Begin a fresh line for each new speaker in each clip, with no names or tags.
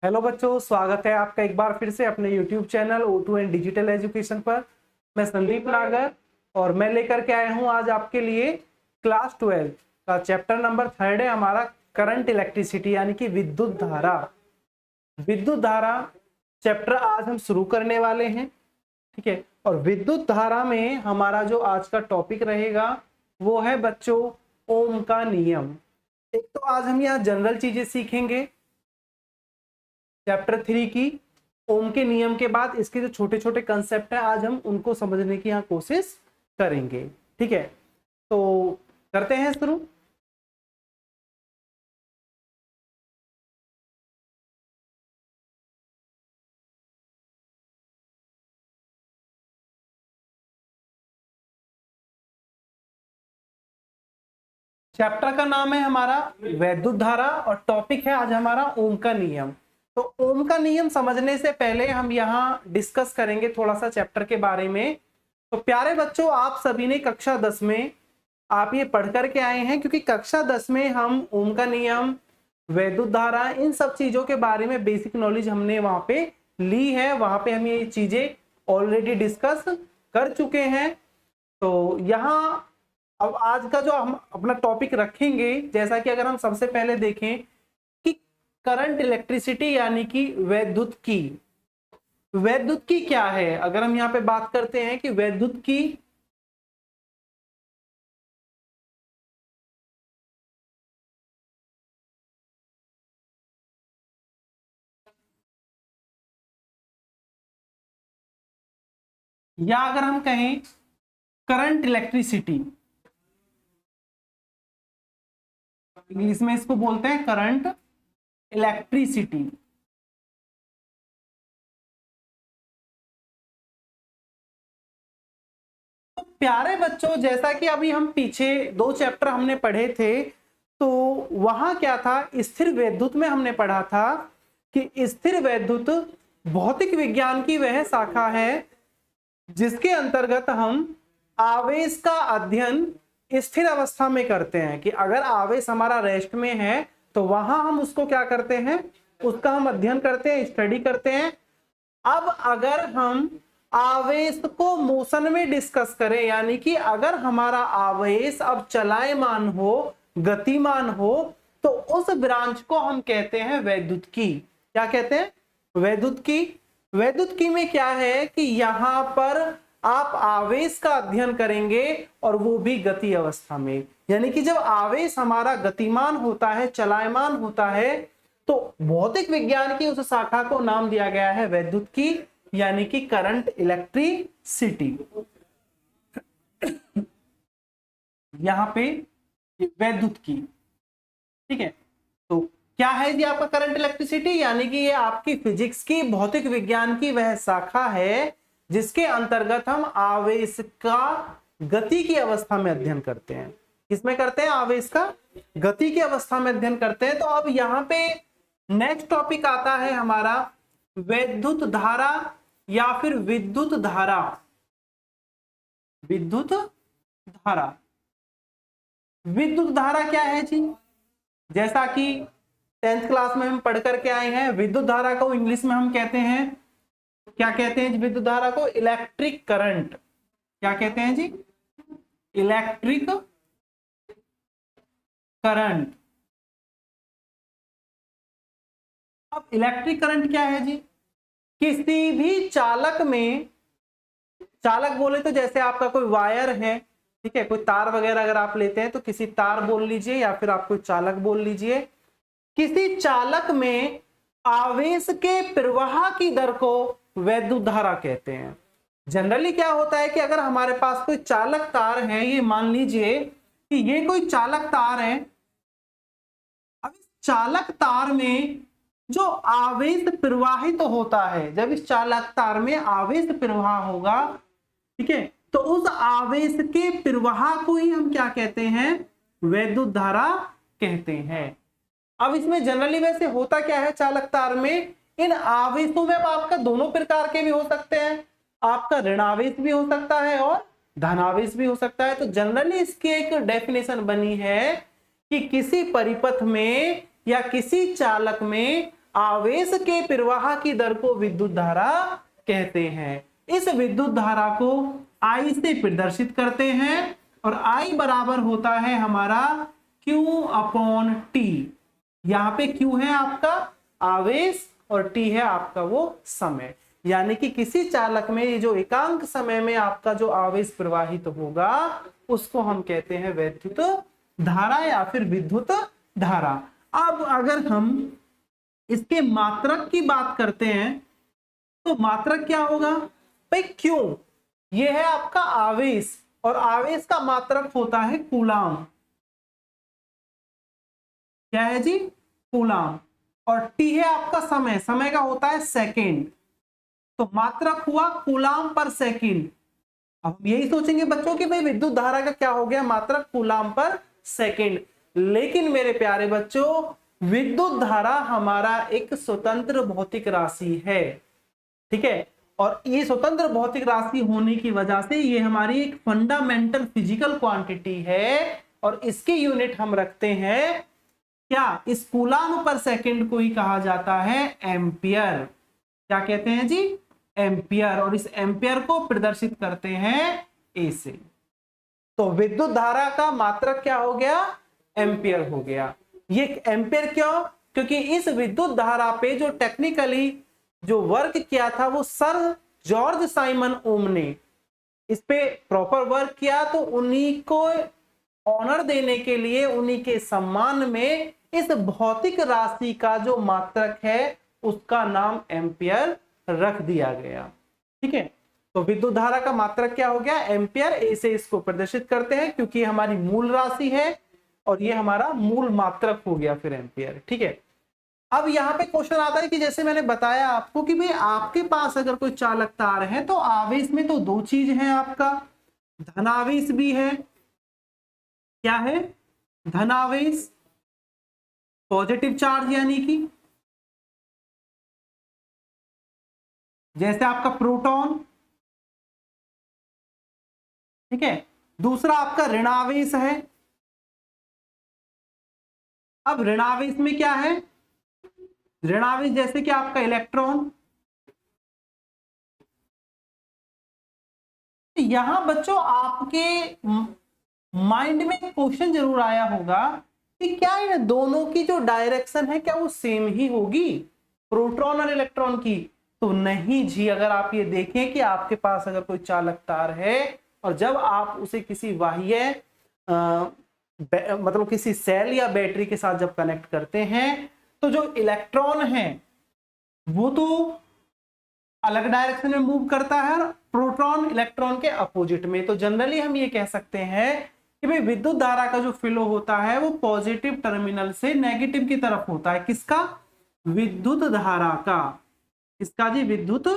Hello बच्चों, स्वागत है आपका एक बार फिर से अपने YouTube channel O2 and digital education पर। मैं संदीप नागर और मैं लेकर के आया हूं आज आपके लिए क्लास 12 का चैप्टर नंबर 3 है हमारा करंट इलेक्ट्रिसिटी यानी कि विद्युत धारा। विद्युत धारा चैप्टर आज हम शुरू करने वाले हैं, ठीक है। और विद्युत धारा में हमारा जो आज का टॉपिक रहेगा वो है बच्चों ओम का नियम। एक तो आज हम यहाँ जनरल चीजें सीखेंगे चैप्टर 3 की ओम के नियम के बाद इसके जो छोटे छोटे कंसेप्ट है आज हम उनको समझने की यहाँ कोशिश करेंगे, ठीक है। तो करते हैं शुरू। चैप्टर का नाम है हमारा वैद्युत धारा और टॉपिक है आज हमारा ओम का नियम। तो ओम का नियम समझने से पहले हम यहाँ डिस्कस करेंगे थोड़ा सा चैप्टर के बारे में। तो प्यारे बच्चों, आप सभी ने कक्षा 10 में आप ये पढ़ करके आए हैं, क्योंकि कक्षा 10 में हम ओम का नियम, वैद्युत धारा, इन सब चीजों के बारे में बेसिक नॉलेज हमने वहां पे ली है। वहां पे हम ये चीजें ऑलरेडी डिस्कस कर चुके हैं। तो यहाँ अब आज का जो हम अपना टॉपिक रखेंगे, जैसा कि अगर हम सबसे पहले देखें कि करंट इलेक्ट्रिसिटी यानी कि वैद्युत की, वैद्युत की क्या है। अगर हम यहाँ पे बात करते हैं कि वैद्युत की या अगर हम कहें करंट इलेक्ट्रिसिटी, इंग्लिश में इसको बोलते हैं करंट इलेक्ट्रिसिटी। तो प्यारे बच्चों, जैसा कि अभी हम पीछे 2 चैप्टर हमने पढ़े थे, तो वहां क्या था, स्थिर वैद्युत में हमने पढ़ा था कि स्थिर वैद्युत भौतिक विज्ञान की वह शाखा है जिसके अंतर्गत हम आवेश का अध्ययन स्थिर अवस्था में करते हैं। कि अगर आवेश हमारा रेस्ट में है तो वहां हम उसको क्या करते हैं, उसका हम अध्ययन करते हैं, स्टडी करते हैं। अब अगर हम आवेश को मोशन में डिस्कस करें, यानी कि अगर हमारा आवेश अब चलायमान हो, गतिमान हो, तो उस ब्रांच को हम कहते हैं वैद्युत की। क्या कहते हैं? वैद्युत की। वैद्युत की में क्या है कि यहां पर आप आवेश का अध्ययन करेंगे और वो भी गति अवस्था में। यानी कि जब आवेश हमारा गतिमान होता है, चलायमान होता है, तो भौतिक विज्ञान की उस शाखा को नाम दिया गया है वैद्युत की, यानी कि करंट इलेक्ट्रिसिटी। यहां पे वैद्युत की, ठीक है। तो क्या है जी आपका करंट इलेक्ट्रिसिटी, यानी कि ये आपकी फिजिक्स की, भौतिक विज्ञान की वह शाखा है जिसके अंतर्गत हम आवेश का गति की अवस्था में अध्ययन करते हैं। किसमें करते हैं? आवेश का गति की अवस्था में अध्ययन करते हैं। तो अब यहाँ पे नेक्स्ट टॉपिक आता है हमारा वैद्युत धारा या फिर विद्युत धारा। विद्युत धारा, विद्युत धारा क्या है जी? जैसा कि 10th क्लास में हम पढ़ करके आए हैं, विद्युत धारा को इंग्लिश में हम कहते हैं, क्या कहते हैं विद्युत धारा को? Electric current. क्या कहते हैं जी? Electric current. अब इलेक्ट्रिक करंट क्या है जी? किसी भी चालक में, चालक बोले तो जैसे आपका कोई वायर है, ठीक है, कोई तार वगैरह अगर आप लेते हैं तो किसी तार बोल लीजिए या फिर आप कोई चालक बोल लीजिए। किसी चालक में आवेश के प्रवाह की दर को वैद्युत धारा कहते हैं। जनरली क्या होता है कि अगर हमारे पास कोई चालक तार है, ये मान लीजिए कि ये कोई चालक तार है। अब इस चालक तार में जो आवेश प्रवाहित तो होता है, जब इस चालक तार में आवेश प्रवाह होगा, ठीक है, तो उस आवेश के प्रवाह को ही हम क्या कहते हैं? वैद्युत धारा कहते हैं। अब इसमें जनरली वैसे होता क्या है, चालक तार में इन आवेशों में आपका दोनों प्रकार के भी हो सकते हैं। आपका ऋणावेश भी हो सकता है और धनावेश भी हो सकता है। तो जनरली इसकी एक डेफिनेशन बनी है कि किसी परिपथ में या किसी चालक में आवेश के प्रवाह की दर को विद्युत धारा कहते हैं। इस विद्युत धारा को I से प्रदर्शित करते हैं और I बराबर होता है हमारा Q/T। यहाँ पे Q है आपका आवेश और T है आपका वो समय, यानी कि किसी चालक में जो एकांक समय में आपका जो आवेश प्रवाहित होगा उसको हम कहते हैं वैद्युत धारा या फिर विद्युत धारा। अब अगर हम इसके मात्रक की बात करते हैं तो मात्रक क्या होगा भाई, क्यों, ये है आपका आवेश और आवेश का मात्रक होता है कूलाम। क्या है जी, कूलाम। और टी है आपका समय, समय का होता है सेकंड, तो मात्रक हुआ कूलाम पर सेकंड। अब हम यही सोचेंगे बच्चों कि भाई विद्युत धारा का क्या हो गया, मात्रक कूलाम पर सेकंड। लेकिन मेरे प्यारे बच्चों, विद्युत धारा हमारा एक स्वतंत्र भौतिक राशि है, ठीक है। और ये स्वतंत्र भौतिक राशि होने की वजह से ये हमारी एक फंडामेंटल फिजिकल क्वांटिटी है और इसकी यूनिट हम रखते हैं क्या, इस कूलाम पर सेकंड को ही कहा जाता है एम्पियर। क्या कहते हैं जी, एम्पियर। और इस एम्पियर को प्रदर्शित करते हैं ए से। तो विद्युत धारा का मात्रक क्या हो गया, एम्पियर हो गया। ये एम्पियर क्यों, क्योंकि इस विद्युत धारा पे जो टेक्निकली जो वर्क किया था वो सर जॉर्ज साइमन ओम ने इस पे प्रॉपर वर्क किया, तो उन्हीं को ऑनर देने के लिए, उन्हीं के सम्मान में इस भौतिक राशि का जो मात्रक है उसका नाम एम्पियर रख दिया गया, ठीक है। तो विद्युत धारा का मात्रक क्या हो गया, एम्पियर। ए से इसको प्रदर्शित करते हैं क्योंकि ये हमारी मूल राशि है और ये हमारा मूल मात्रक हो गया फिर एम्पियर, ठीक है। अब यहाँ पे क्वेश्चन आता है कि जैसे मैंने बताया आपको कि भाई आपके पास अगर कोई चालक तार है तो आवेश में तो दो चीज है, आपका धनावेश भी है। क्या है, धनावेश, पॉजिटिव चार्ज, यानी कि जैसे आपका प्रोटॉन, ठीक है। दूसरा आपका ऋणावेश है। अब ऋणावेश में क्या है, ऋणावेश जैसे कि आपका इलेक्ट्रॉन। यहां बच्चों आपके माइंड में क्वेश्चन जरूर आया होगा कि क्या इन दोनों की जो डायरेक्शन है क्या वो सेम ही होगी, प्रोटॉन और इलेक्ट्रॉन की। तो नहीं जी, अगर आप ये देखें कि आपके पास अगर कोई चालक तार है और जब आप उसे किसी बाह्य मतलब किसी सेल या बैटरी के साथ जब कनेक्ट करते हैं तो जो इलेक्ट्रॉन है वो तो अलग डायरेक्शन में मूव करता है, प्रोटॉन इलेक्ट्रॉन के अपोजिट में। तो जनरली हम ये कह सकते हैं कि भाई विद्युत धारा का जो फ्लो होता है वो पॉजिटिव टर्मिनल से नेगेटिव की तरफ होता है। किसका, विद्युत धारा का। किसका जी, विद्युत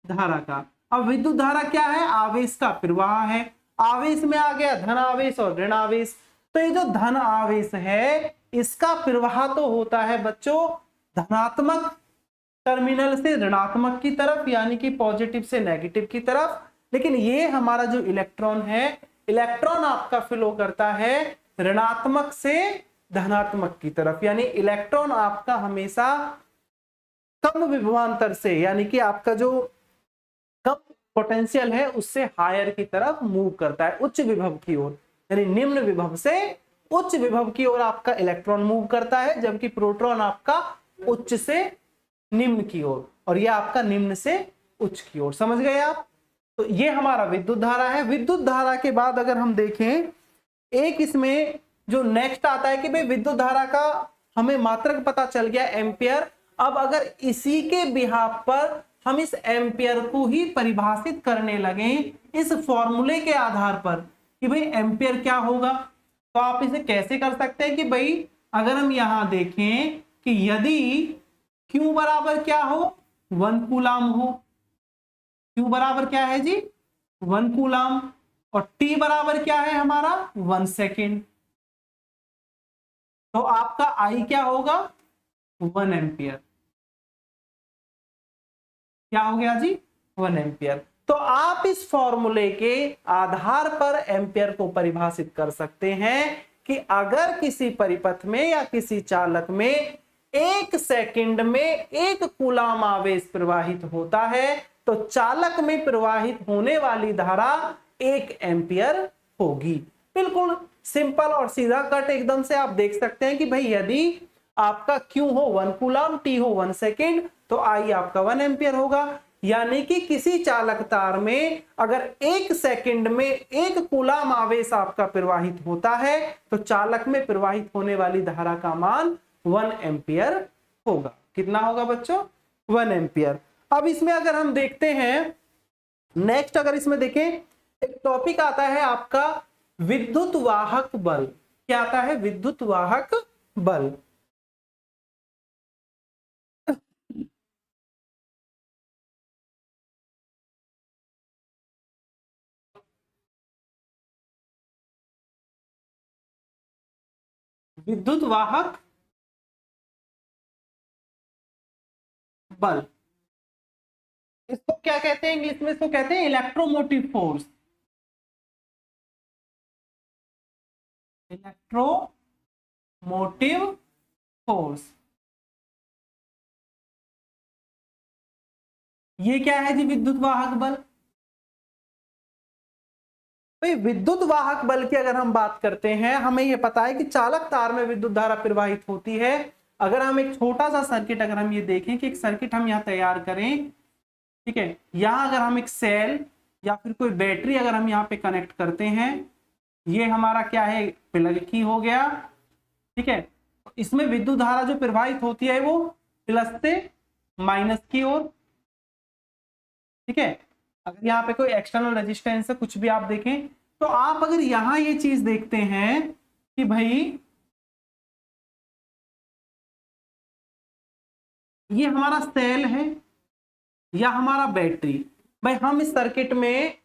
धारा का। अब विद्युत धारा क्या है, आवेश का प्रवाह है। आवेश में आ गया धन आवेश और ऋण आवेश। तो ये जो धन आवेश है इसका प्रवाह तो होता है बच्चों धनात्मक टर्मिनल से ऋणात्मक की तरफ, यानी कि पॉजिटिव से नेगेटिव की तरफ। लेकिन ये हमारा जो इलेक्ट्रॉन है, इलेक्ट्रॉन आपका फ्लो करता है ऋणात्मक से धनात्मक की तरफ, यानी इलेक्ट्रॉन आपका हमेशा कम विभवांतर से, यानी कि आपका जो कम पोटेंशियल है उससे हायर की तरफ मूव करता है, उच्च विभव की ओर। यानी निम्न विभव से उच्च विभव की ओर आपका इलेक्ट्रॉन मूव करता है, जबकि प्रोटॉन आपका उच्च से निम्न की ओर, और यह आपका निम्न से उच्च की ओर। समझ गए आप। तो ये हमारा विद्युत धारा है। विद्युत धारा के बाद अगर हम देखें, एक इसमें जो नेक्स्ट आता है कि भाई विद्युत धारा का हमें मात्रक पता चल गया एम्पियर। अब अगर इसी के बिहाफ पर हम इस एम्पियर को ही परिभाषित करने लगे इस फॉर्मूले के आधार पर कि भाई एम्पियर क्या होगा, तो आप इसे कैसे कर सकते हैं कि भाई अगर हम यहां देखें कि यदि Q बराबर क्या हो, 1 कूलाम हो। Q बराबर क्या है जी, 1 कूलाम। और T बराबर क्या है हमारा, 1 सेकेंड। तो आपका I क्या होगा, 1 एम्पियर। क्या हो गया जी, 1 एम्पियर। तो आप इस फॉर्मूले के आधार पर एम्पियर को परिभाषित कर सकते हैं कि अगर किसी परिपथ में या किसी चालक में 1 सेकंड में 1 कूलाम आवेश प्रवाहित होता है तो चालक में प्रवाहित होने वाली धारा 1 एम्पियर होगी। बिल्कुल सिंपल और सीधा कट एकदम से आप देख सकते हैं कि भाई यदि आपका Q हो 1 कूलाम, T हो 1 सेकेंड, तो I आपका 1 एम्पियर होगा। यानी कि किसी चालक तार में अगर 1 सेकंड में 1 कूलाम आवेश आपका प्रवाहित होता है तो चालक में प्रवाहित होने वाली धारा का मान 1 एम्पियर होगा। कितना होगा बच्चों? 1 एम्पियर। अब इसमें अगर हम देखते हैं नेक्स्ट, अगर इसमें देखें एक टॉपिक आता है आपका विद्युत वाहक बल। क्या आता है? विद्युत वाहक बल। विद्युत वाहक बल, इसको क्या कहते हैं इंग्लिश में? इसको कहते हैं इलेक्ट्रोमोटिव फोर्स। इलेक्ट्रोमोटिव फोर्स, ये क्या है जी? विद्युत वाहक बल। भाई विद्युत वाहक बल की अगर हम बात करते हैं, हमें यह पता है कि चालक तार में विद्युत धारा प्रवाहित होती है। अगर हम एक छोटा सा सर्किट, अगर हम ये देखें कि एक सर्किट हम यहाँ तैयार करें, ठीक है, यहां अगर हम एक सेल या फिर कोई बैटरी अगर हम यहाँ पे कनेक्ट करते हैं, ये हमारा क्या है? प्लग की हो गया, ठीक है। इसमें विद्युत धारा जो प्रवाहित होती है वो प्लस से माइनस की ओर, ठीक है। अगर यहाँ पे कोई एक्सटर्नल रेजिस्टेंस है, कुछ भी आप देखें, तो आप अगर यहां ये चीज देखते हैं कि भाई ये हमारा सेल है या हमारा बैटरी, भाई हम इस सर्किट में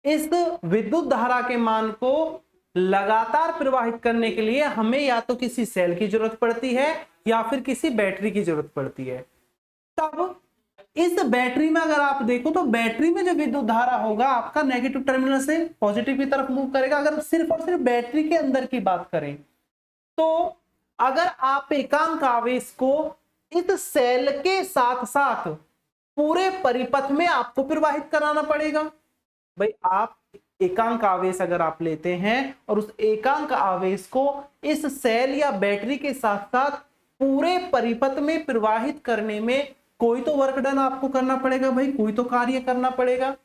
इस विद्युत धारा के मान को लगातार प्रवाहित करने के लिए हमें या तो किसी सेल की जरूरत पड़ती है या फिर किसी बैटरी की जरूरत पड़ती है। तब इस बैटरी में अगर आप देखो तो बैटरी में जो विद्युत धारा होगा आपका नेगेटिव टर्मिनल से पॉजिटिव की तरफ मूव करेगा। अगर सिर्फ और सिर्फ बैटरी के अंदर की बात करें तो अगर आप एकांक आवेश को इस सेल के साथ साथ पूरे परिपथ में आपको प्रवाहित कराना पड़ेगा। भाई आप एकांक आवेश अगर आप लेते हैं और उस एकांक आवेश को इस सेल या बैटरी के साथ साथ पूरे परिपथ में प्रवाहित करने में कोई तो वर्क डन आपको करना पड़ेगा, भाई कोई तो कार्य करना पड़ेगा।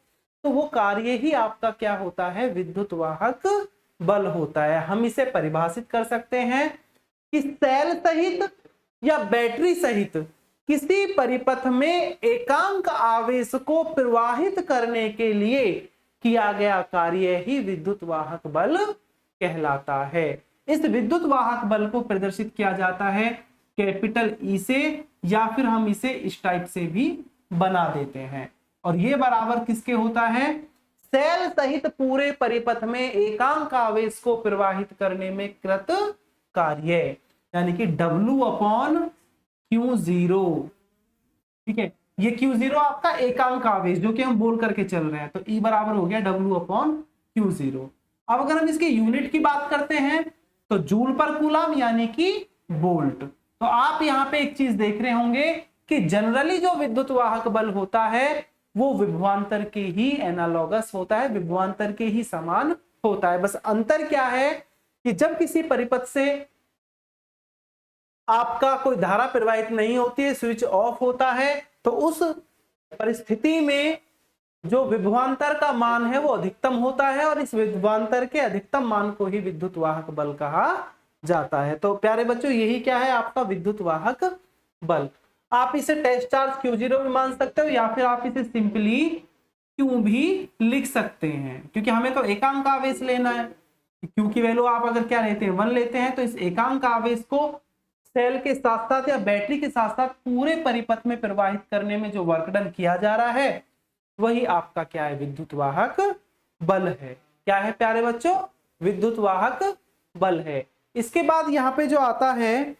तो वो कार्य ही आपका क्या होता है? विद्युत वाहक बल होता है। हम इसे परिभाषित कर सकते हैं कि सेल सहित या बैटरी सहित किसी परिपथ में एकांक आवेश को प्रवाहित करने के लिए किया गया कार्य ही विद्युत वाहक बल कहलाता है। इस विद्युत वाहक बल को प्रदर्शित किया जाता है कैपिटल ई से, या फिर हम इसे इस टाइप से भी बना देते हैं। और ये बराबर किसके होता है? सेल सहित पूरे परिपथ में एकांक आवेश को प्रवाहित करने में कृत कार्य, यानी कि W/Q0, ठीक है। ये Q0 आपका एकांक आवेश जो कि हम बोल करके चल रहे हैं, तो E बराबर हो गया W/Q0। अब अगर हम इसके यूनिट की बात करते हैं तो जूल पर कूलाम यानी कि वोल्ट। तो आप यहाँ पे एक चीज देख रहे होंगे कि जनरली जो विद्युत वाहक बल होता है वो विभवांतर के ही एनालॉगस होता है, विभवांतर के ही समान होता है। बस अंतर क्या है कि जब किसी परिपथ से आपका कोई धारा प्रवाहित नहीं होती है, स्विच ऑफ होता है, तो उस परिस्थिति में जो विभवांतर का मान है वो अधिकतम होता है और इस विभवांतर के अधिकतम मान को ही विद्युत वाहक बल कहा जाता है। तो प्यारे बच्चों यही क्या है? आपका विद्युत वाहक बल। आप इसे टेस्ट चार्ज Q0 भी मान सकते हो या फिर आप इसे सिंपली Q भी लिख सकते हैं, क्योंकि हमें तो एकांक आवेश लेना है। Q की वैल्यू आप अगर क्या लेते हैं? 1 लेते हैं, तो इस एकांक आवेश को सेल के साथ साथ या बैटरी के साथ साथ पूरे परिपथ में प्रवाहित करने में जो वर्क डन किया जा रहा है वही आपका क्या है? विद्युत वाहक बल है। क्या है प्यारे बच्चों? विद्युत वाहक बल है। इसके बाद यहाँ पे जो आता है,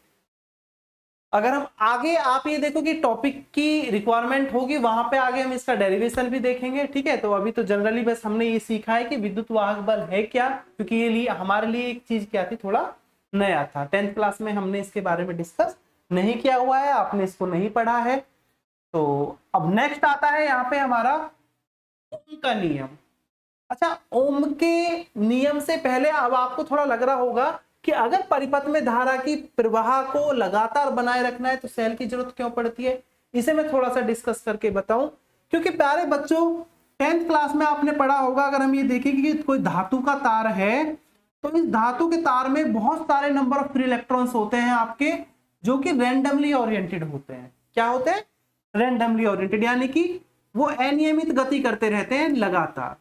अगर हम आगे आप ये देखो कि टॉपिक की रिक्वायरमेंट होगी, वहां पे आगे हम इसका डेरिवेशन भी देखेंगे, ठीक है। तो अभी तो जनरली बस हमने ये सीखा है कि विद्युत वाहक बल है क्या, क्योंकि ये लिए हमारे लिए एक चीज क्या थी, थोड़ा नया था। 10th क्लास में हमने इसके बारे में डिस्कस नहीं किया हुआ है, आपने इसको नहीं पढ़ा है। तो अब नेक्स्ट आता है यहाँ पे हमारा ओम का नियम। अच्छा, ओम के नियम से पहले अब आपको थोड़ा लग रहा होगा कि अगर परिपथ में धारा की प्रवाह को लगातार बनाए रखना है तो सेल की जरूरत क्यों पड़ती है, इसे मैं थोड़ा सा डिस्कस करके बताऊं। क्योंकि प्यारे बच्चों, 10th क्लास में आपने पढ़ा होगा, अगर हम ये देखें कि कोई धातु का तार है तो इस धातु के तार में बहुत सारे नंबर ऑफ फ्री इलेक्ट्रॉन्स होते हैं आपके, जो कि रैंडमली ओरिएंटेड होते हैं। क्या होते हैं? रैंडमली ओरिएंटेड, यानी कि वो अनियमित गति करते रहते हैं लगातार।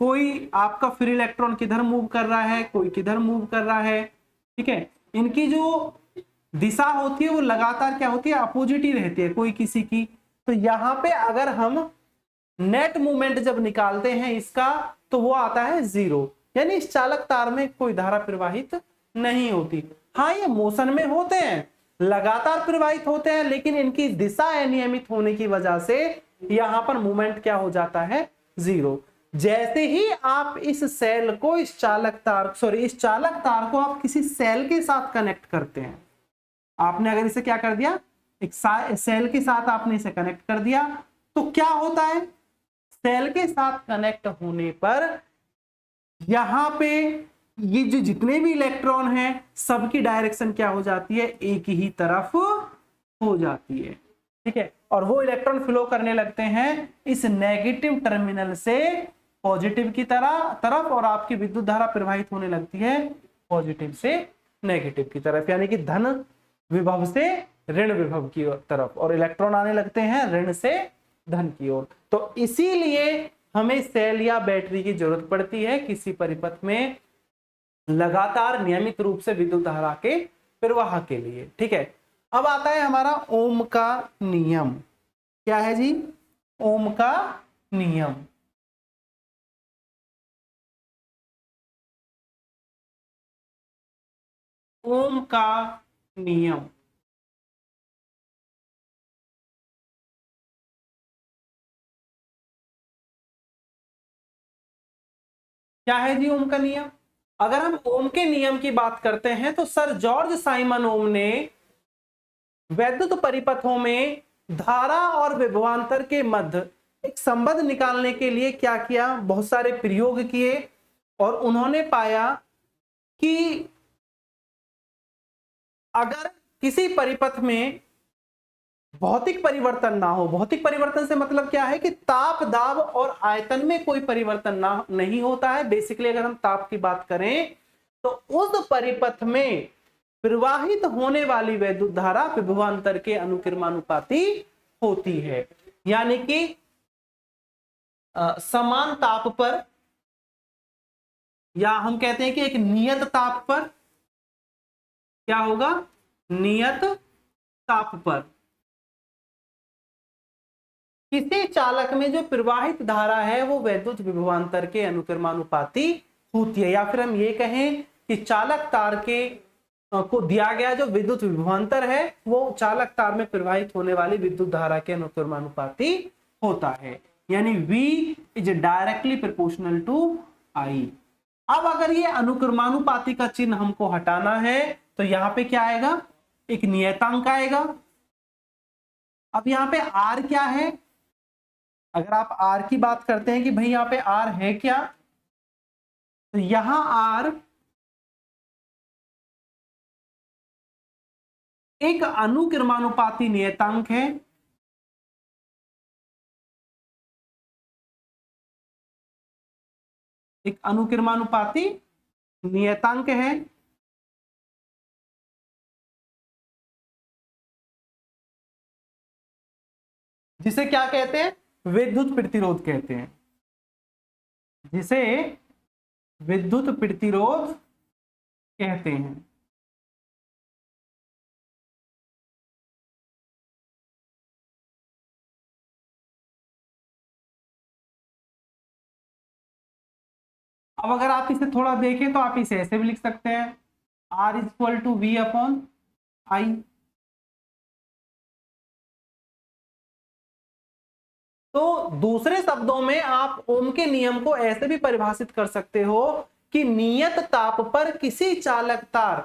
कोई आपका फ्री इलेक्ट्रॉन किधर मूव कर रहा है, कोई किधर मूव कर रहा है, ठीक है। इनकी जो दिशा होती है वो लगातार क्या होती है, अपोजिट ही रहती है कोई किसी की। तो यहां पे अगर हम नेट मूवमेंट जब निकालते हैं इसका तो वो आता है 0, यानी इस चालक तार में कोई धारा प्रवाहित नहीं होती। हाँ, ये मोशन में होते हैं, लगातार प्रवाहित होते हैं, लेकिन इनकी दिशा अनियमित होने की वजह से यहां पर मूवमेंट क्या हो जाता है, 0। जैसे ही आप इस सेल को इस चालक तार को आप किसी सेल के साथ कनेक्ट करते हैं, आपने अगर इसे क्या कर दिया, एक सेल के साथ आपने इसे कनेक्ट कर दिया, तो क्या होता है, सेल के साथ कनेक्ट होने पर यहां पे ये जो जितने भी इलेक्ट्रॉन हैं सबकी डायरेक्शन क्या हो जाती है, एक ही तरफ हो जाती है, ठीक है। और वो इलेक्ट्रॉन फ्लो करने लगते हैं इस नेगेटिव टर्मिनल से पॉजिटिव की तरफ, और आपकी विद्युत धारा प्रवाहित होने लगती है पॉजिटिव से नेगेटिव की तरफ, यानी कि धन विभव से ऋण विभव की तरफ, और इलेक्ट्रॉन आने लगते हैं ऋण से धन की ओर। तो इसीलिए हमें सेल या बैटरी की जरूरत पड़ती है किसी परिपथ में लगातार नियमित रूप से विद्युत धारा के प्रवाह के लिए, ठीक है। अब आता है हमारा ओम का नियम। क्या है जी? ओम का नियम। ओम का नियम क्या है जी? ओम का नियम, अगर हम ओम के नियम की बात करते हैं तो सर जॉर्ज साइमन ओम ने वैद्युत परिपथों में धारा और विभवांतर के मध्य एक संबंध निकालने के लिए क्या किया, बहुत सारे प्रयोग किए, और उन्होंने पाया कि अगर किसी परिपथ में भौतिक परिवर्तन ना हो, भौतिक परिवर्तन से मतलब क्या है कि ताप, दाब और आयतन में कोई परिवर्तन नहीं होता है। बेसिकली अगर हम ताप की बात करें तो उस परिपथ में प्रवाहित होने वाली वैद्युत धारा विभवांतर के अनुक्रमानुपाती होती है, यानी कि समान ताप पर, या हम कहते हैं कि एक नियत ताप पर क्या होगा, नियत ताप पर किसी चालक में जो प्रवाहित धारा है वो वैद्युत विभवांतर के अनुक्रमानुपाती होती है। या फिर हम ये कहें कि चालक तार के को दिया गया जो विद्युत विभवांतर है वो चालक तार में प्रवाहित होने वाली विद्युत धारा के अनुक्रमानुपाती होता है, यानी V is directly proportional to I। अब अगर ये अनुक्रमानुपाती का चिन्ह हमको हटाना है तो यहां पे क्या आएगा, एक नियतांक आएगा। अब यहां पे R क्या है, अगर आप R की बात करते हैं कि भाई यहां पे R है क्या, तो यहां R एक अनुक्रमानुपाती नियतांक है, एक अनुक्रमानुपाती नियतांक है, जिसे क्या कहते हैं, विद्युत प्रतिरोध कहते हैं, जिसे विद्युत प्रतिरोध कहते हैं। अब अगर आप इसे थोड़ा देखें तो आप इसे ऐसे भी लिख सकते हैं, R is equal to V upon I। तो दूसरे शब्दों में आप ओम के नियम को ऐसे भी परिभाषित कर सकते हो कि नियत ताप पर किसी चालक तार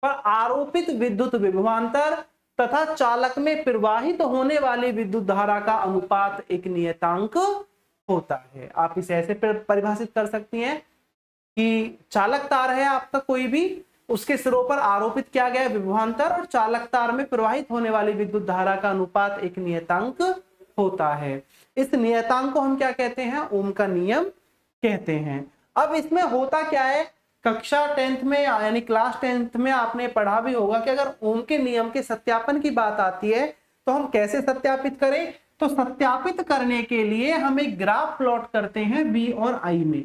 पर आरोपित विद्युत विभवांतर तथा चालक में प्रवाहित होने वाली विद्युत धारा का अनुपात एक नियतांक होता है। आप इसे ऐसे परिभाषित कर सकती हैं कि चालक तार है आपका कोई भी, उसके सिरों पर आरोपित किया गया विभवांतर और चालक तार में प्रवाहित होने वाली विद्युत धारा का अनुपात एक नियतांक होता है। इस नियतांक को हम क्या कहते हैं? ओम का नियम कहते हैं। अब इसमें होता क्या है, कक्षा 10th में यानी क्लास 10th में आपने पढ़ा भी होगा कि अगर ओम के नियम के सत्यापन की बात आती है तो हम कैसे सत्यापित करें? तो सत्यापित करने के लिए हम एक ग्राफ प्लॉट करते हैं V और I में।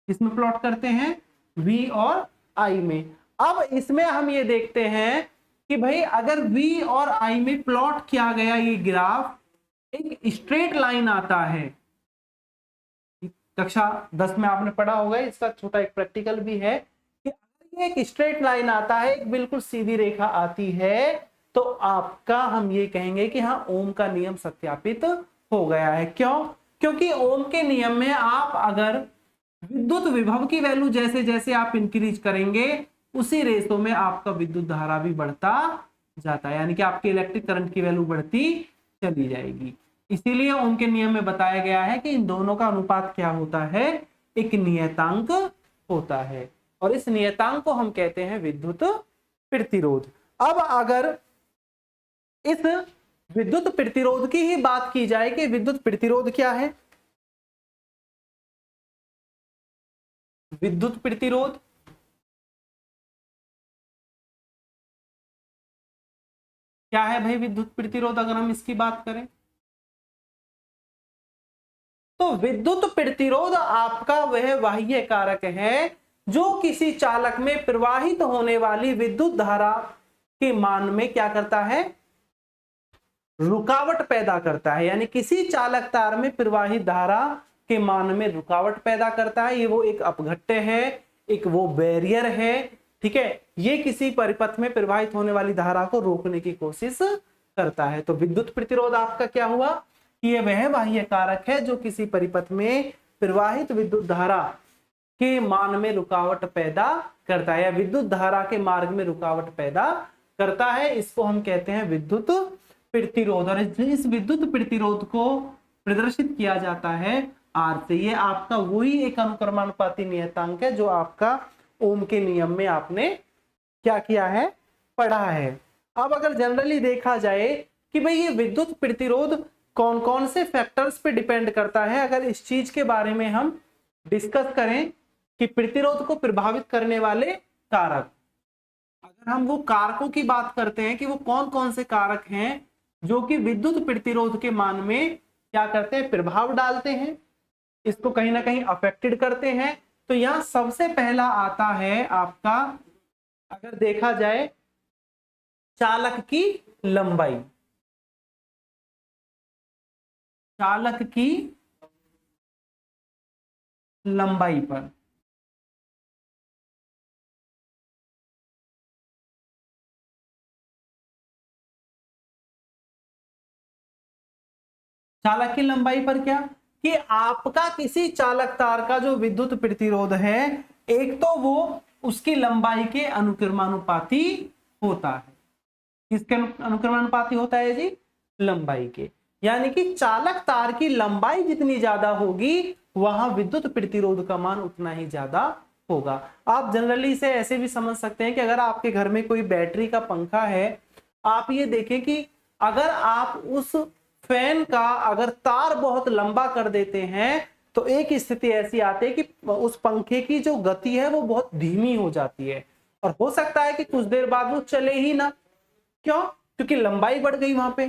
इसमें प्लॉट करते हैं V और I में। अब इसमें हम ये देखते हैं कि भाई अगर V और I में प्लॉट किया गया ये ग्राफ एक स्ट्रेट लाइन आता है, कक्षा 10 में आपने पढ़ा होगा, इसका छोटा एक प्रैक्टिकल भी है कि अगर ये एक स्ट्रेट लाइन आता है, एक बिल्कुल सीधी रेखा आती है, तो आपका हम ये कहेंगे कि हाँ ओम का नियम सत्यापित हो गया है। क्यों? क्योंकि ओम के नियम में आप अगर विद्युत विभव की वैल्यू जैसे जैसे आप इंक्रीज करेंगे उसी रेशो में आपका विद्युत धारा भी बढ़ता जाता है, यानी कि आपके इलेक्ट्रिक करंट की वैल्यू बढ़ती चली जाएगी। इसीलिए ओम के नियम में बताया गया है कि इन दोनों का अनुपात क्या होता है? एक नियतांक होता है, और इस नियतांक को हम कहते हैं विद्युत प्रतिरोध। अब अगर इस विद्युत प्रतिरोध की ही बात की जाए कि विद्युत प्रतिरोध क्या है? विद्युत प्रतिरोध क्या है भाई? विद्युत प्रतिरोध अगर हम इसकी बात करें तो विद्युत प्रतिरोध आपका वह बाह्य कारक है जो किसी चालक में प्रवाहित होने वाली विद्युत धारा के मान में क्या करता है? रुकावट पैदा करता है। यानी किसी चालक तार में प्रवाहित धारा के मान में रुकावट पैदा करता है। ये वो एक अपघट्य है, एक वो बैरियर है, ठीक है, ये किसी परिपथ में प्रवाहित होने वाली धारा को रोकने की कोशिश करता है। तो विद्युत प्रतिरोध आपका क्या हुआ कि ये वह बाह्य कारक है जो किसी परिपथ में प्रवाहित विद्युत धारा के मान में रुकावट पैदा करता है या विद्युत धारा के मार्ग में रुकावट पैदा करता है। इसको हम कहते हैं विद्युत प्रतिरोध, और इस विद्युत प्रतिरोध को प्रदर्शित किया जाता है R से। ये आपका वही एक अनुक्रमानुपाती नियतांक है जो आपका ओम के नियम में आपने क्या किया है? पढ़ा है। अब अगर जनरली देखा जाए कि भाई ये विद्युत प्रतिरोध कौन कौन से फैक्टर्स पे डिपेंड करता है, अगर इस चीज के बारे में हम डिस्कस करें कि प्रतिरोध को प्रभावित करने वाले कारक, अगर हम वो कारकों की बात करते हैं कि वो कौन कौन से कारक हैं जो कि विद्युत प्रतिरोध के मान में क्या करते हैं? प्रभाव डालते हैं, इसको कहीं ना कहीं अफेक्टेड करते हैं। तो यहां सबसे पहला आता है आपका, अगर देखा जाए, चालक की लंबाई। चालक की लंबाई पर चालक की लंबाई पर क्या कि आपका किसी चालक तार का जो विद्युत प्रतिरोध है, एक तो वो उसकी लंबाई के अनुक्रमानुपाती होता है। किसके अनुक्रमानुपाती होता है जी? लंबाई के। यानी कि चालक तार की लंबाई जितनी ज्यादा होगी वहां विद्युत प्रतिरोध का मान उतना ही ज्यादा होगा। आप जनरली इसे ऐसे भी समझ सकते हैं कि अगर आपके घर में कोई बैटरी का पंखा है, आप ये देखें कि अगर आप उस फैन का अगर तार बहुत लंबा कर देते हैं तो एक स्थिति ऐसी आती है कि उस पंखे की जो गति है वो बहुत धीमी हो जाती है, और हो सकता है कि कुछ देर बाद वो चले ही ना। क्यों? क्योंकि लंबाई बढ़ गई वहां पे।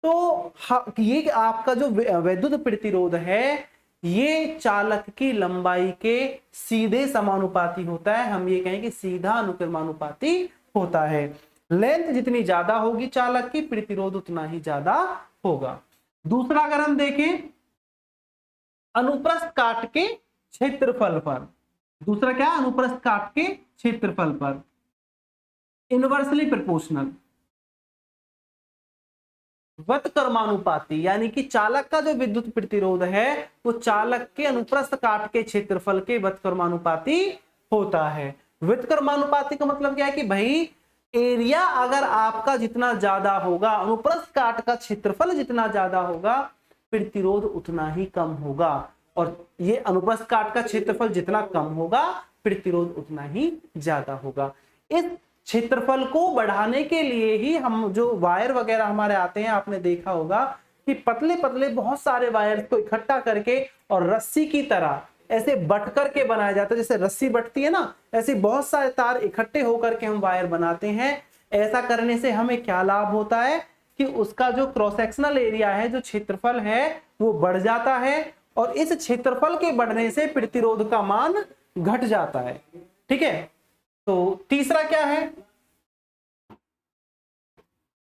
तो ये आपका जो विद्युत प्रतिरोध है ये चालक की लंबाई के सीधे समानुपाती होता है। हम ये कहें कि सीधा अनुक्रमानुपाती होता है। लेंथ जितनी ज्यादा होगी चालक की, प्रतिरोध उतना ही ज्यादा होगा। दूसरा अगर हम देखें अनुप्रस्थ काट के क्षेत्रफल पर, दूसरा क्या? अनुप्रस्थ काट के क्षेत्रफल पर इनवर्सली प्रोपोर्शनल, व्युत्क्रमानुपाती, यानी कि चालक का जो विद्युत प्रतिरोध है वो चालक के अनुप्रस्थ काट के क्षेत्रफल के व्युत्क्रमानुपाती होता है। व्युत्क्रमानुपाती का मतलब क्या है कि भाई एरिया अगर आपका जितना ज्यादा होगा, अनुप्रस्थ काट का क्षेत्रफल जितना ज्यादा होगा, प्रतिरोध उतना ही कम होगा। और ये अनुप्रस्थ काट का क्षेत्रफल जितना कम होगा, प्रतिरोध उतना ही ज्यादा होगा। इस क्षेत्रफल को बढ़ाने के लिए ही हम जो वायर वगैरह हमारे आते हैं, आपने देखा होगा कि पतले पतले बहुत सारे वायर को इकट्ठा करके और रस्सी की तरह ऐसे बट करके बनाया जाता है, जैसे रस्सी बटती है ना, ऐसे बहुत सारे तार इकट्ठे होकर के हम वायर बनाते हैं। ऐसा करने से हमें क्या लाभ होता है कि उसका जो क्रॉस सेक्शनल एरिया है, जो क्षेत्रफल है, वो बढ़ जाता है और इस क्षेत्रफल के बढ़ने से प्रतिरोध का मान घट जाता है। ठीक है, तो तीसरा क्या है?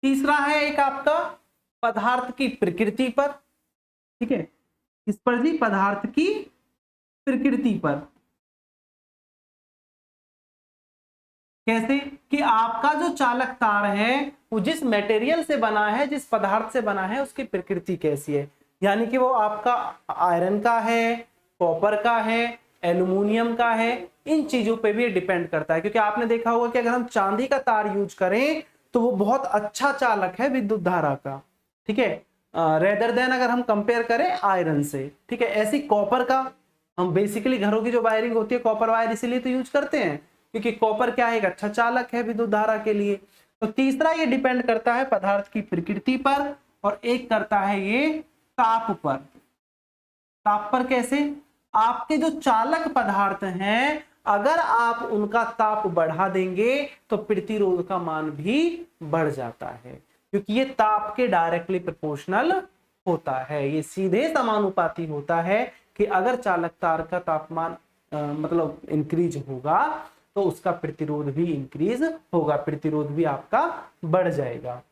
तीसरा है एक आपका पदार्थ की प्रकृति पर। ठीक है, इस पर जी पदार्थ की प्रकृति पर। कैसे? कि आपका जो चालक तार है वो जिस मटेरियल से बना है, जिस पदार्थ से बना है, उसकी प्रकृति कैसी है। यानी कि वो आपका आयरन का है, कॉपर का है, एल्यूमिनियम का है, इन चीजों पे भी डिपेंड करता है। क्योंकि आपने देखा होगा कि अगर हम चांदी का तार यूज करें तो वो बहुत अच्छा चालक है विद्युत धारा का। ठीक है, रेदर देन अगर हम कंपेयर करें आयरन से। ठीक है, ऐसी कॉपर का, हम बेसिकली घरों की जो वायरिंग होती है कॉपर वायर इसीलिए तो यूज करते हैं क्योंकि कॉपर क्या है, एक अच्छा चालक है विद्युत धारा के लिए। तो तीसरा ये डिपेंड करता है पदार्थ की प्रकृति पर, और एक करता है ये ताप पर। ताप पर कैसे? आपके जो चालक पदार्थ हैं, अगर आप उनका ताप बढ़ा देंगे तो प्रतिरोध का मान भी बढ़ जाता है, क्योंकि ये ताप के डायरेक्टली प्रोपोर्शनल होता है। ये सीधे समानुपाती होता है कि अगर चालक तार का तापमान मतलब इंक्रीज होगा तो उसका प्रतिरोध भी इंक्रीज होगा, प्रतिरोध भी आपका बढ़ जाएगा।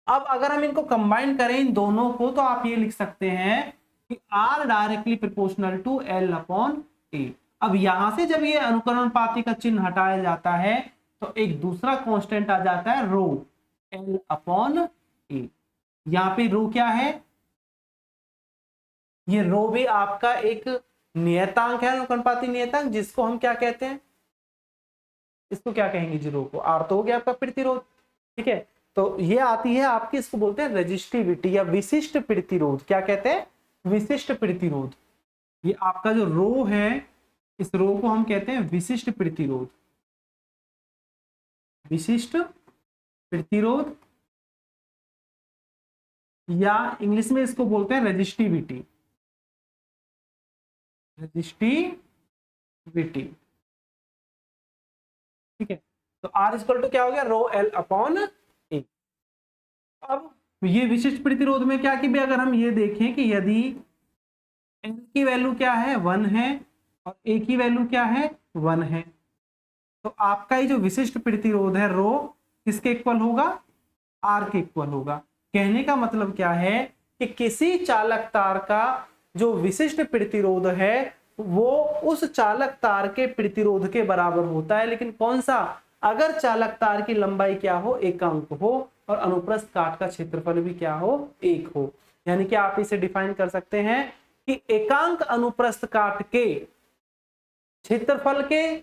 अब अगर हम इनको कंबाइन करें इन दोनों को, तो आप ये लिख सकते हैं कि R directly proportional to L upon A। अब यहां से जब ये अनुकरणपाती का चिन्ह हटाया जाता है तो एक दूसरा कांस्टेंट आ जाता है रो, L अपॉन A। यहां पे रो क्या है? ये रो भी आपका एक नियतांक है, अनुकरणपाती नियतांक, जिसको हम क्या कहते हैं? इसको क्या कहेंगे जी? रो को। आर तो हो गया आपका प्रतिरोध। ठीक है, तो ये आती है आपकी, इसको बोलते हैं रेजिस्टिविटी या विशिष्ट प्रतिरोध। क्या कहते हैं? विशिष्ट प्रतिरोध। ये आपका जो रो है, इस रो को हम कहते हैं विशिष्ट प्रतिरोध। विशिष्ट प्रतिरोध, या इंग्लिश में इसको बोलते हैं रेजिस्टिविटी। रेजिस्टिविटी। ठीक है, तो आर इक्वल टू क्या हो गया? रो एल अपॉन ए। अब ये विशिष्ट प्रतिरोध में क्या कि भी अगर हम ये देखें कि यदि एल की वैल्यू क्या है? 1 है, और ए की वैल्यू क्या है? 1 है, तो आपका ये जो विशिष्ट प्रतिरोध है रो किसके इक्वल होगा? आर के इक्वल होगा। कहने का मतलब क्या है कि किसी चालक तार का जो विशिष्ट प्रतिरोध है वो उस चालक तार के प्रतिरोध के बराबर होता है, लेकिन कौन सा? अगर चालक तार की लंबाई क्या हो? एकांक हो, और अनुप्रस्थ काट का क्षेत्रफल भी क्या हो? 1 हो। यानी कि आप इसे डिफाइन कर सकते हैं कि एकांक अनुप्रस्थ काट के क्षेत्रफल के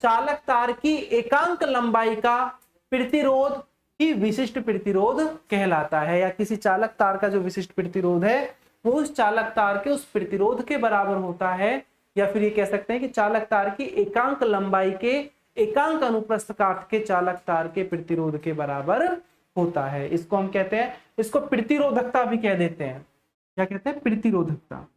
चालक तार की एकांक लंबाई का प्रतिरोध ही विशिष्ट प्रतिरोध कहलाता है, या किसी चालक तार का जो विशिष्ट प्रतिरोध है वो उस चालक तार के उस प्रतिरोध के बराबर होता है, या फिर ये कह सकते हैं कि चालक तार की एकांक लंबाई के एकांक अनुप्रस्थ काट के चालक तार के प्रतिरोध के बराबर होता है। इसको हम कहते हैं, इसको प्रतिरोधकता भी कह देते हैं। क्या कहते हैं? प्रतिरोधकता।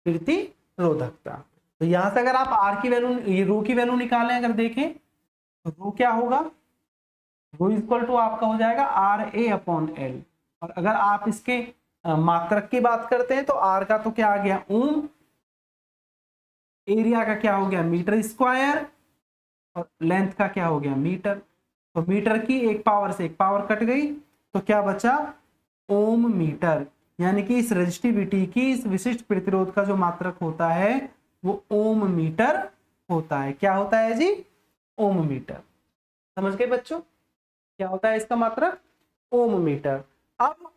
प्रतिरोधकता। तो यहां से अगर आप आर की वैल्यू, ये रो की वैल्यू निकालें, अगर देखें तो रो क्या होगा? रो इक्वल टू आपका हो जाएगा आर ए अपॉन एल। और अगर आप इसके मात्रक की बात करते हैं तो आर का तो क्या आ गया? ओम। एरिया का क्या हो गया? Metre square. और लेंथ का क्या हो गया? मीटर। तो मीटर की एक पावर से एक पावर कट गई, तो क्या बचा? ओम मीटर। यानी कि इस रेजिस्टिविटी की, इस विशिष्ट प्रतिरोध का जो मात्रक होता है वो ओम मीटर होता है। क्या होता है जी? ओम मीटर। समझ गए बच्चों? क्या होता है इसका मात्रक? ओम मीटर। अब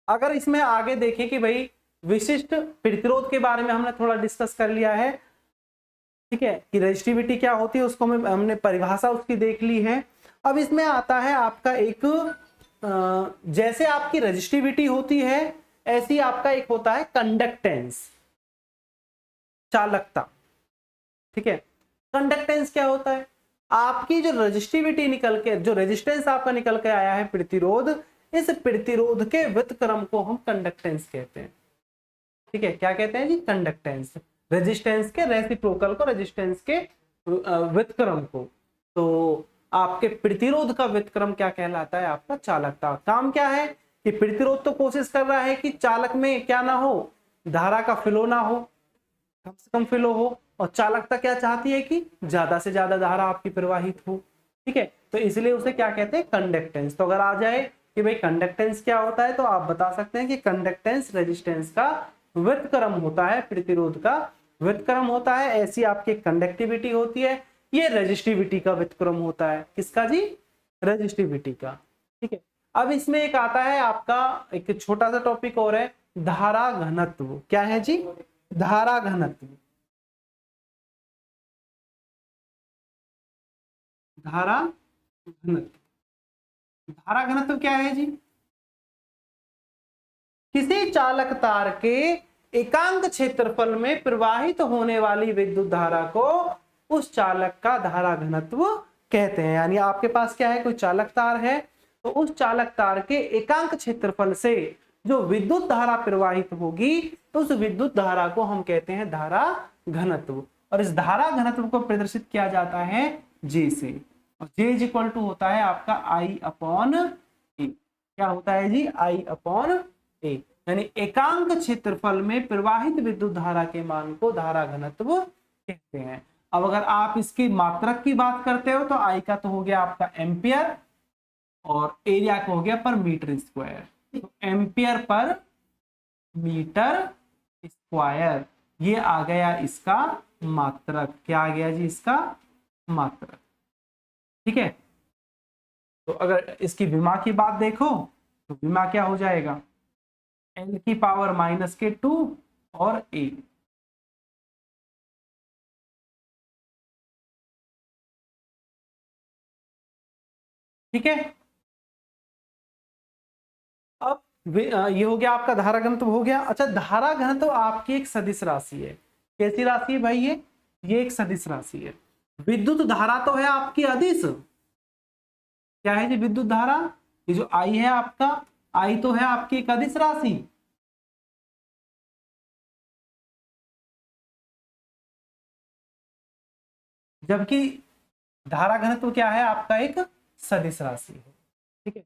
अगर इसमें आगे देखें कि भाई विशिष्ट प्रतिरोध के बारे में हमने थोड़ा डिस्कस कर लिया है, ठीक है, कि रेजिस्टिविटी क्या होती है उसको हमने परिभाषा उसकी देख ली है। अब इसमें आता है आपका एक जैसे आपकी रेजिस्टिविटी होती है ऐसी आपका एक होता है कंडक्टेंस, चालकता, ठीक है। कंडक्टेंस क्या होता है, आपकी जो रेजिस्टिविटी निकल के, जो रेजिस्टेंस आपका निकल के आया है प्रतिरोध, इस प्रतिरोध के व्युत्क्रम को हम कंडक्टेंस कहते हैं, ठीक है। क्या कहते हैं जी, कंडक्टेंस। रेजिस्टेंस के रेसिप्रोकल को, रेजिस्टेंस के व्युत्क्रम को। तो आपके प्रतिरोध का व्युत्क्रम क्या कहलाता है, आपका चालकता। काम क्या है कि प्रतिरोध तो कोशिश कर रहा है कि चालक में क्या ना हो, धारा का फ्लो ना हो, कम से कम फ्लो हो, और चालकता क्या चाहती है कि ज्यादा से ज्यादा धारा आपकी प्रवाहित हो, ठीक है। तो इसलिए उसे क्या कहते हैं, कंडक्टेंस। तो अगर आ जाए कि भाई कंडक्टेंस क्या होता है, तो आप बता सकते हैं कि कंडक्टेंस रेजिस्टेंस का व्युत्क्रम होता है, प्रतिरोध का व्युत्क्रम होता है। ऐसी आपकी कंडक्टिविटी होती है, ये रेजिस्टिविटी का व्युत्क्रम होता है। किसका जी, रेजिस्टिविटी का, ठीक है। अब इसमें एक आता है आपका एक छोटा सा टॉपिक और है, धारा घनत्व। क्या है जी, धारा घनत्व। धारा घनत्व, धारा घनत्व क्या है जी, किसी चालक तार के एकांक क्षेत्रफल में प्रवाहित होने वाली विद्युत धारा को उस चालक का धारा घनत्व कहते हैं। यानी आपके पास क्या है, कोई चालक तार है, तो उस चालक तार के एकांक क्षेत्रफल से जो विद्युत धारा प्रवाहित होगी, तो उस विद्युत धारा को हम कहते हैं धारा घनत्व। और इस धारा घनत्व को प्रदर्शित किया जाता है J से, और J इज इक्वल टू होता है आपका I/A। क्या होता है जी, I/A। यानी एकांक क्षेत्रफल में प्रवाहित विद्युत धारा के मान को धारा घनत्व कहते हैं। अब अगर आप इसकी मात्रक की बात करते हो, तो I का तो हो गया आपका एम्पियर, और एरिया का हो गया पर मीटर स्क्वायर। तो एम्पियर पर मीटर स्क्वायर, ये आ गया इसका मात्रक। क्या आ गया जी, इसका मात्रक, ठीक है। तो अगर इसकी विमा की बात देखो, तो विमा क्या हो जाएगा, L की पावर -2 और A। ठीक है। अब ये हो गया आपका धारा घनत्व हो गया। अच्छा, धारा घनत्व आपकी एक सदिश राशि है। कैसी राशि है भाई, ये एक सदिश राशि है। विद्युत धारा तो है आपकी अदिश। क्या है जी, विद्युत धारा, ये जो I है आपका, I तो है आपकी एक अदिश राशि, जबकि धारा घनत्व क्या है आपका, एक सदिश राशि है, ठीक है।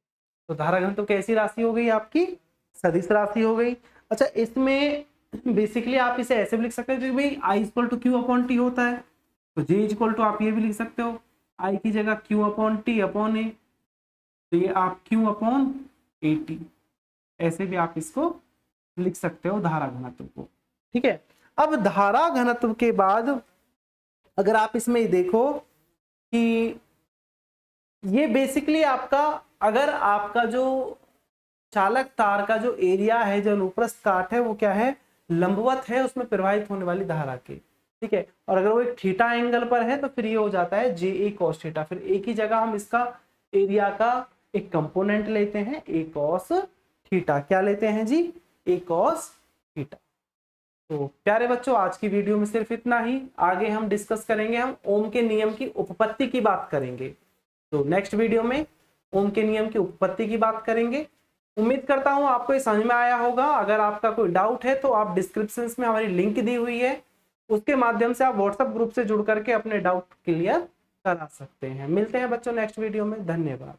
तो धारा घनत्व कैसी राशि हो गई आपकी, सदिश राशि हो गई। अच्छा, इसमें बेसिकली आप इसे ऐसे भी लिख सकते हो कि भाई I = Q/T होता है, तो J = आप ये भी लिख सकते हो, I की जगह Q/T/A, तो ये आप Q/AT, ऐसे भी आप इसको लिख सकते हो धारा घनत्व को, ठीक है। अब धारा घनत्व के बाद अगर आप इसमें देखो कि ये बेसिकली आपका, अगर आपका जो चालक तार का जो एरिया है, जो अनुप्रस्थ काट है, वो क्या है, लंबवत है उसमें प्रवाहित होने वाली धारा के, ठीक है। और अगर वो एक थीटा एंगल पर है, तो फिर ये हो जाता है JA cos थीटा। फिर एक ही जगह हम इसका एरिया का एक कंपोनेंट लेते हैं, A cos थीटा। क्या लेते हैं जी, A cos थीटा। तो प्यारे बच्चों, आज की वीडियो में सिर्फ इतना ही। आगे हम डिस्कस करेंगे, हम ओम के नियम की उपपत्ति की बात करेंगे। तो नेक्स्ट वीडियो में ओम के नियम की उपपत्ति की बात करेंगे। उम्मीद करता हूं आपको ये समझ में आया होगा। अगर आपका कोई डाउट है तो आप डिस्क्रिप्शन में हमारी लिंक दी हुई है, उसके माध्यम से आप व्हाट्सएप ग्रुप से जुड़ करके अपने डाउट क्लियर करा सकते हैं। मिलते हैं बच्चों नेक्स्ट वीडियो में। धन्यवाद।